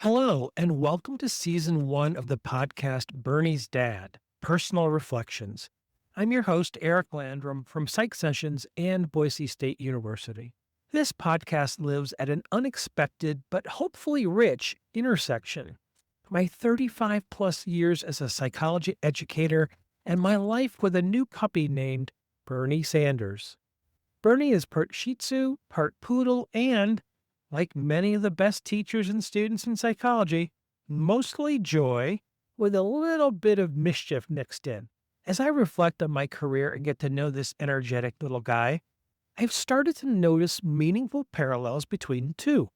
Hello, and welcome to season one of the podcast Bernie's Dad Personal Reflections. I'm your host, Eric Landrum from Psych Sessions and Boise State University. This podcast lives at an unexpected but hopefully rich intersection. My 35 plus years as a psychology educator and my life with a new puppy named Bernie Sanders. Bernie is part Shih Tzu, part poodle, and, like many of the best teachers and students in psychology, mostly joy with a little bit of mischief mixed in. As I reflect on my career and get to know this energetic little guy, I've started to notice meaningful parallels between the two.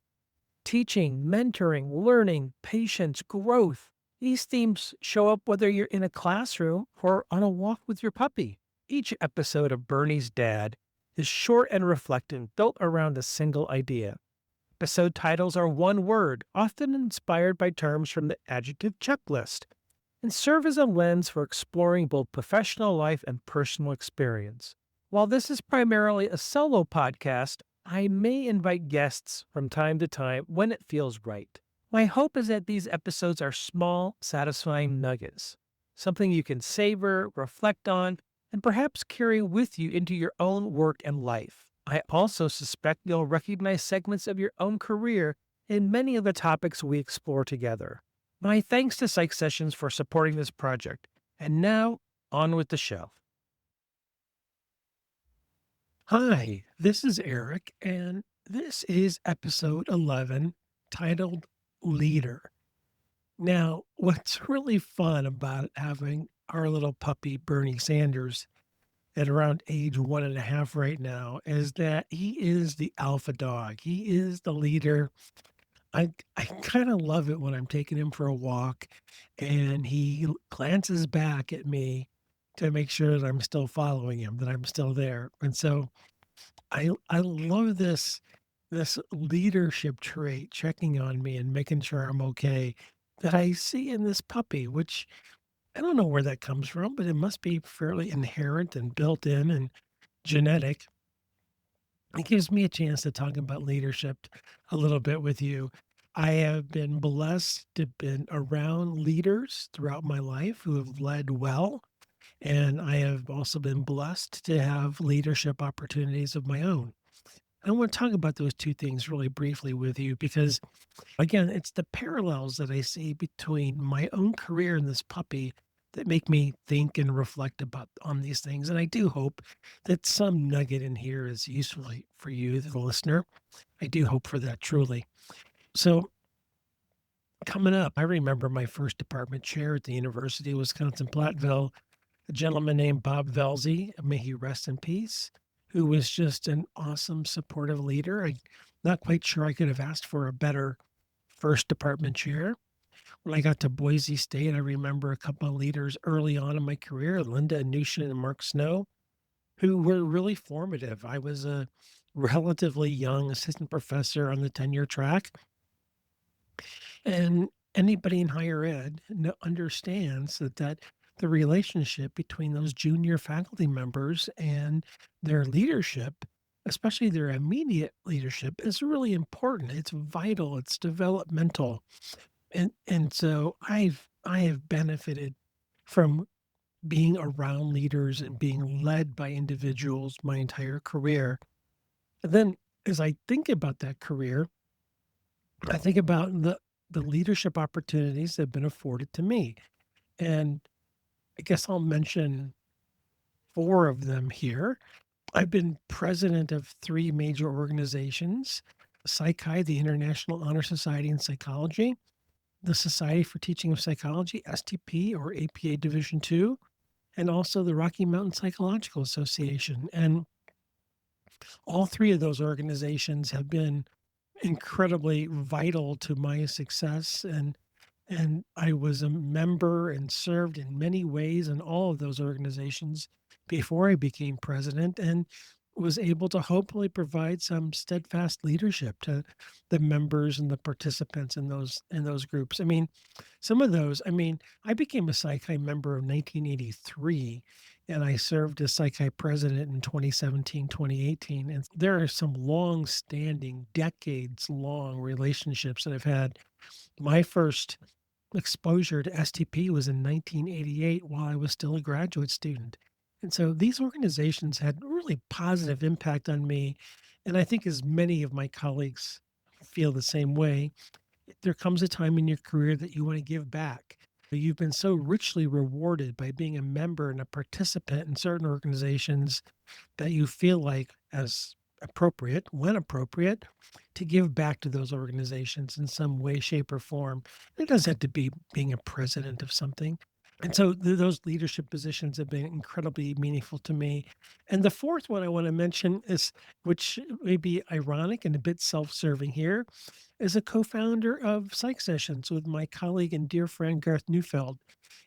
Teaching, mentoring, learning, patience, growth. These themes show up whether you're in a classroom or on a walk with your puppy. Each episode of Bernie's Dad is short and reflective, built around a single idea. Episode titles are one word, often inspired by terms from the adjective checklist, and serve as a lens for exploring both professional life and personal experience. While this is primarily a solo podcast, I may invite guests from time to time when it feels right. My hope is that these episodes are small, satisfying nuggets, something you can savor, reflect on, and perhaps carry with you into your own work and life. I also suspect you'll recognize segments of your own career in many of the topics we explore together. My thanks to Psych Sessions for supporting this project. And now, on with the show. Hi, this is Eric, and this is episode 11 titled Leader. Now, what's really fun about having our little puppy, Bernie Sanders, at around age 1.5 right now is that he is the alpha dog. He is the leader. I kind of love it when I'm taking him for a walk and he glances back at me to make sure that I'm still following him, that I'm still there. And so I love this leadership trait, checking on me and making sure I'm okay, that I see in this puppy, which I don't know where that comes from, but it must be fairly inherent and built in and genetic. It gives me a chance to talk about leadership a little bit with you. I have been blessed to been around leaders throughout my life who have led well, and I have also been blessed to have leadership opportunities of my own. I want to talk about those two things really briefly with you because, again, it's the parallels that I see between my own career and this puppy that make me think and reflect about on these things. And I do hope that some nugget in here is useful for you, the listener. I do hope for that truly. So coming up, I remember my first department chair at the University of Wisconsin-Platteville, a gentleman named Bob Velzy, may he rest in peace, who was just an awesome supportive leader. I'm not quite sure I could have asked for a better first department chair. When I got to Boise State, I remember a couple of leaders early on in my career, Linda Anushin and Mark Snow, who were really formative. I was a relatively young assistant professor on the tenure track, and anybody in higher ed understands that the relationship between those junior faculty members and their leadership, especially their immediate leadership, is really important. It's vital. It's developmental. And so I have benefited from being around leaders and being led by individuals my entire career. And then as I think about that career, I think about the leadership opportunities that have been afforded to me. And I guess I'll mention four of them here. I've been president of three major organizations: Psychi, the International Honor Society in Psychology, the Society for Teaching of Psychology, STP or APA Division II, and also the Rocky Mountain Psychological Association. And all three of those organizations have been incredibly vital to my success, and I was a member and served in many ways in all of those organizations before I became president, and was able to hopefully provide some steadfast leadership to the members and the participants in those groups. I mean, some of those, I mean, I became a Psychi member in 1983, and I served as Psychi president in 2017, 2018. And there are some long-standing, decades-long relationships that I've had My first exposure to STP was in 1988 while I was still a graduate student. And so these organizations had really positive impact on me. And I think as many of my colleagues feel the same way, there comes a time in your career that you want to give back. You've been so richly rewarded by being a member and a participant in certain organizations that you feel like, as appropriate, when appropriate, to give back to those organizations in some way, shape, or form. It doesn't have to be being a president of something. And so those leadership positions have been incredibly meaningful to me. And the fourth one I want to mention is, which may be ironic and a bit self serving here, is a co founder of Psych Sessions with my colleague and dear friend Garth Neufeld.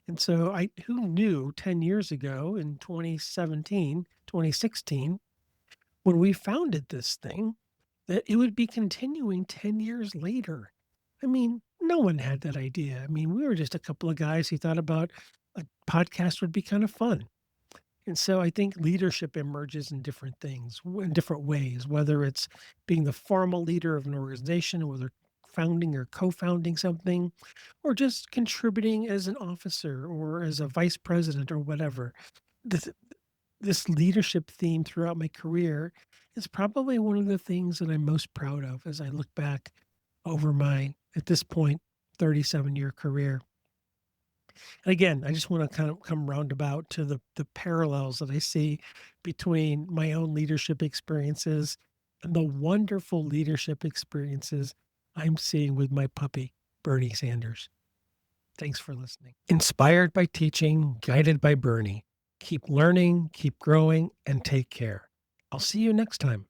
And so who knew 10 years ago in 2017, 2016, when we founded this thing, that it would be continuing 10 years later. I mean, no one had that idea. I mean, we were just a couple of guys who thought about a podcast would be kind of fun. And so I think leadership emerges in different things, in different ways, whether it's being the formal leader of an organization, whether founding or co-founding something, or just contributing as an officer or as a vice president or whatever. This, this leadership theme throughout my career is probably one of the things that I'm most proud of as I look back over my, at this point, 37-year career. And again, I just want to kind of come roundabout to the parallels that I see between my own leadership experiences and the wonderful leadership experiences I'm seeing with my puppy, Bernie Sanders. Thanks for listening. Inspired by teaching, guided by Bernie. Keep learning, keep growing, and take care. I'll see you next time.